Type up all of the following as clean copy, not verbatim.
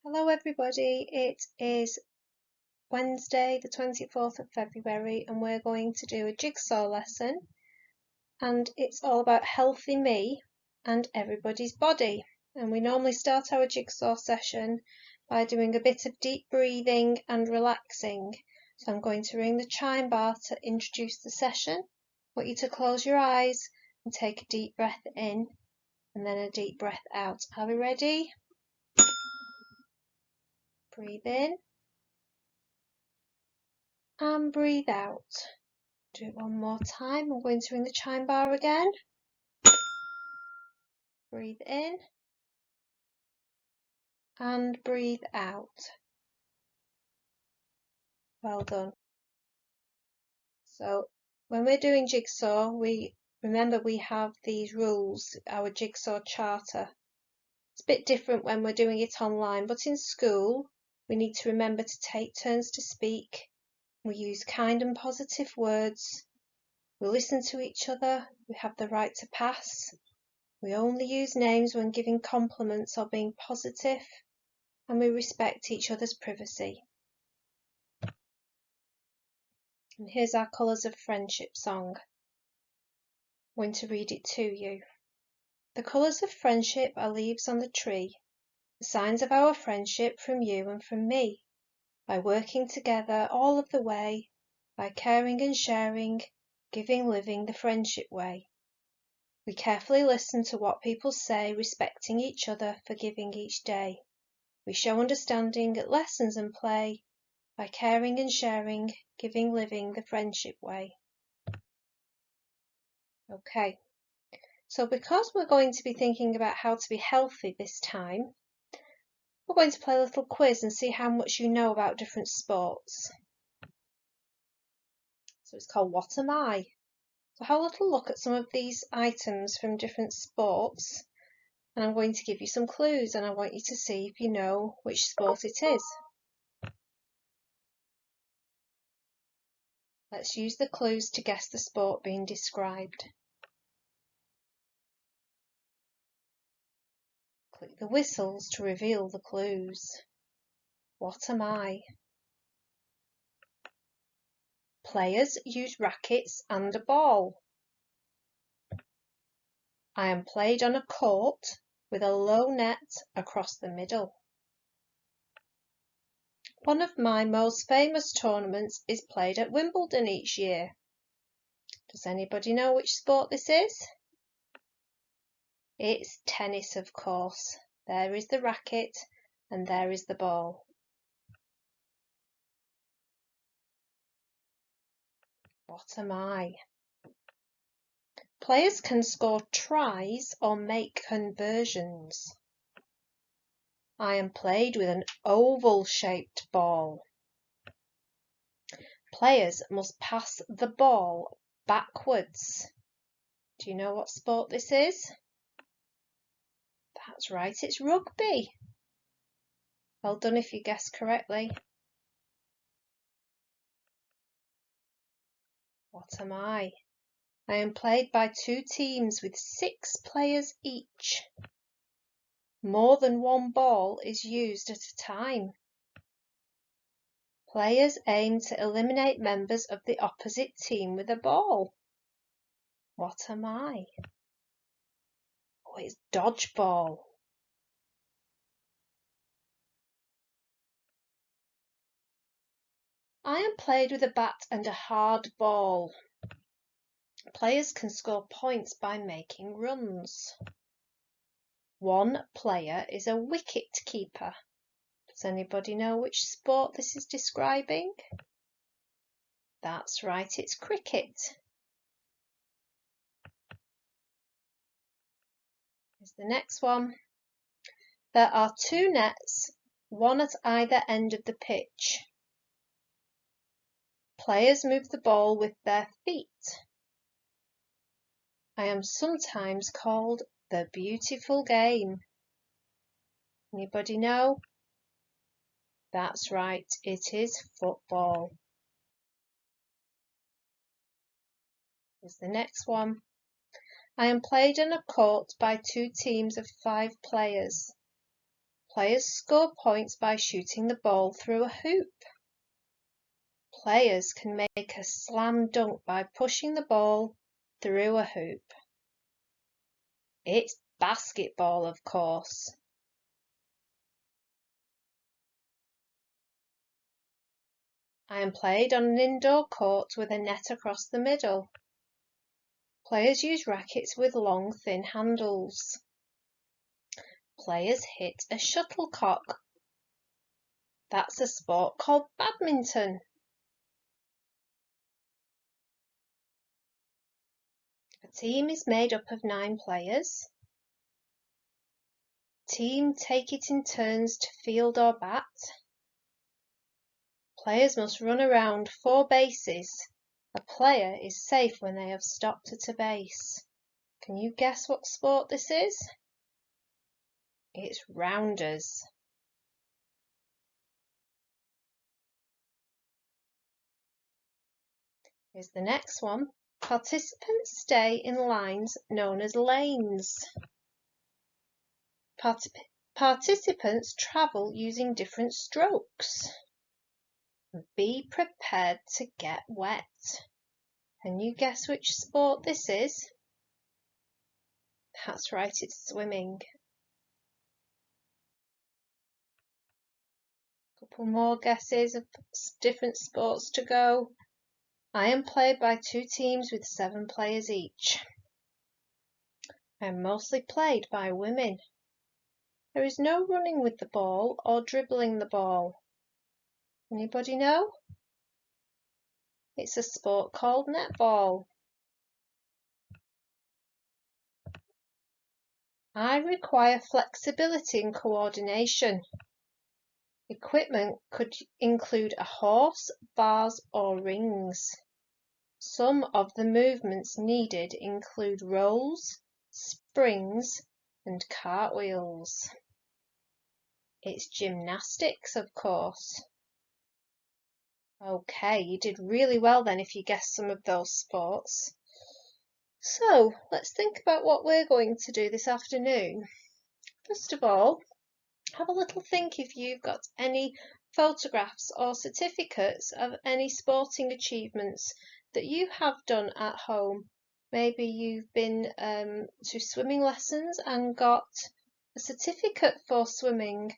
Hello everybody, it is Wednesday the 24th of February and we're going to do a jigsaw lesson, and it's all about healthy me and everybody's body. And we normally start our jigsaw session by doing a bit of deep breathing and relaxing. So I'm going to ring the chime bar to introduce the session. I want you to close your eyes and take a deep breath in and then a deep breath out. Are we ready? Breathe in and breathe out. Do it one more time. I'm going to ring the chime bar again. Breathe in and breathe out. Well done. So when we're doing jigsaw, we have these rules, our jigsaw charter. It's a bit different when we're doing it online, but in school we need to remember to take turns to speak. We use kind and positive words. We listen to each other. We have the right to pass. We only use names when giving compliments or being positive, and we respect each other's privacy. And here's our Colours of Friendship song. I'm going to read it to you. The colours of friendship are leaves on the tree, the signs of our friendship from you and from me. By working together all of the way, by caring and sharing, giving, living the friendship way. We carefully listen to what people say, respecting each other, forgiving each day. We show understanding at lessons and play, by caring and sharing, giving, living the friendship way. Okay, so because we're going to be thinking about how to be healthy this time, we're going to play a little quiz and see how much you know about different sports. So it's called What Am I? So have a little look at some of these items from different sports, and I'm going to give you some clues and I want you to see if you know which sport it is. Let's use the clues to guess the sport being described. Click the whistles to reveal the clues. What am I? Players use rackets and a ball. I am played on a court with a low net across the middle. One of my most famous tournaments is played at Wimbledon each year. Does anybody know which sport this is? It's tennis, of course. There is the racket and there is the ball. What am I? Players can score tries or make conversions. I am played with an oval-shaped ball. Players must pass the ball backwards. Do you know what sport this is? That's right, it's rugby. Well done if you guessed correctly. What am I? I am played by two teams with 6 players each. More than one ball is used at a time. Players aim to eliminate members of the opposite team with a ball. What am I? Oh, it's dodgeball. I am played with a bat and a hard ball. Players can score points by making runs. One player is a wicket keeper. Does anybody know which sport this is describing? That's right, it's cricket. Here's the next one. There are 2 nets, one at either end of the pitch. Players move the ball with their feet. I am sometimes called the beautiful game. Anybody know? That's right, it is football. Here's the next one. I am played on a court by 2 teams of 5 players. Players score points by shooting the ball through a hoop. Players can make a slam dunk by pushing the ball through a hoop. It's basketball, of course. I am played on an indoor court with a net across the middle. Players use rackets with long, thin handles. Players hit a shuttlecock. That's a sport called badminton. A team is made up of 9 players. Team take it in turns to field or bat. Players must run around 4 bases. A player is safe when they have stopped at a base. Can you guess what sport this is? It's rounders. Here's the next one. Participants stay in lines known as lanes. Participants travel using different strokes. Be prepared to get wet. Can you guess which sport this is? That's right, it's swimming. Couple more guesses of different sports to go. I am played by 2 teams with 7 players each. I am mostly played by women. There is no running with the ball or dribbling the ball. Anybody know? It's a sport called netball. I require flexibility and coordination. Equipment could include a horse, bars or rings. Some of the movements needed include rolls, springs and cartwheels. It's gymnastics, of course. Okay, you did really well then if you guessed some of those sports. So, let's think about what we're going to do this afternoon. First of all, have a little think if you've got any photographs or certificates of any sporting achievements that you have done at home. Maybe you've been to swimming lessons and got a certificate for swimming,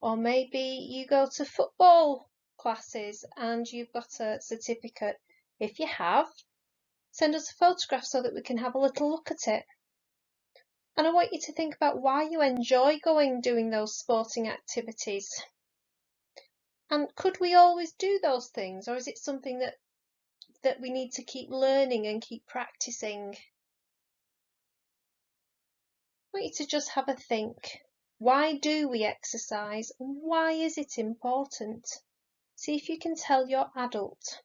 or maybe you go to football classes and you've got a certificate. If you have, send us a photograph so that we can have a little look at it. And I want you to think about why you enjoy doing those sporting activities. And could we always do those things, or is it something that we need to keep learning and keep practicing? I want you to just have a think. Why do we exercise? Why is it important? See if you can tell your adult.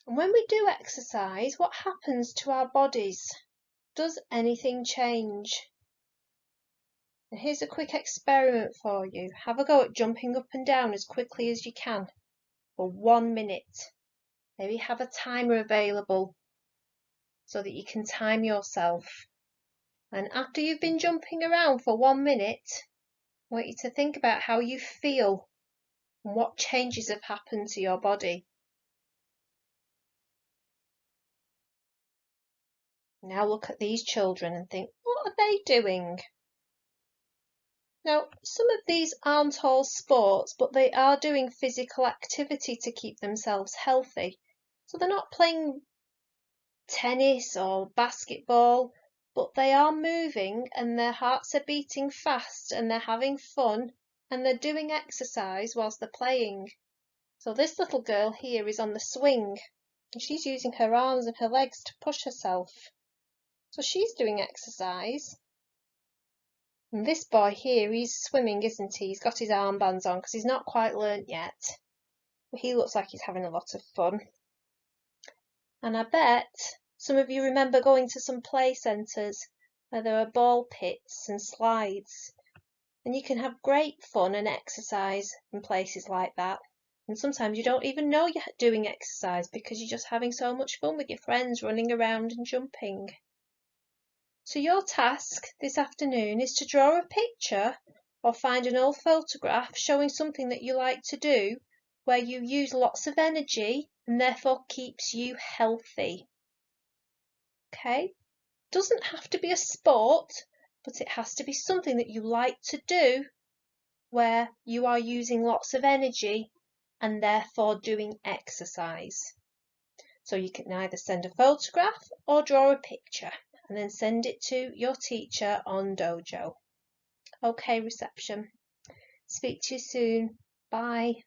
And when we do exercise, what happens to our bodies? Does anything change? And here's a quick experiment for you. Have a go at jumping up and down as quickly as you can for 1 minute. Maybe have a timer available so that you can time yourself. And after you've been jumping around for 1 minute, I want you to think about how you feel and what changes have happened to your body. Now look at these children and think, what are they doing? Now, some of these aren't all sports, but they are doing physical activity to keep themselves healthy. So they're not playing tennis or basketball, but they are moving and their hearts are beating fast and they're having fun and they're doing exercise whilst they're playing. So this little girl here is on the swing and she's using her arms and her legs to push herself. So she's doing exercise. And this boy here, he's swimming, isn't he? He's got his armbands on because he's not quite learnt yet. But he looks like he's having a lot of fun. And I bet some of you remember going to some play centres where there are ball pits and slides. And you can have great fun and exercise in places like that. And sometimes you don't even know you're doing exercise because you're just having so much fun with your friends running around and jumping. So your task this afternoon is to draw a picture or find an old photograph showing something that you like to do where you use lots of energy and therefore keeps you healthy. Okay? Doesn't have to be a sport, but it has to be something that you like to do where you are using lots of energy and therefore doing exercise. So you can either send a photograph or draw a picture and then send it to your teacher on Dojo. Okay, reception. Speak to you soon. Bye.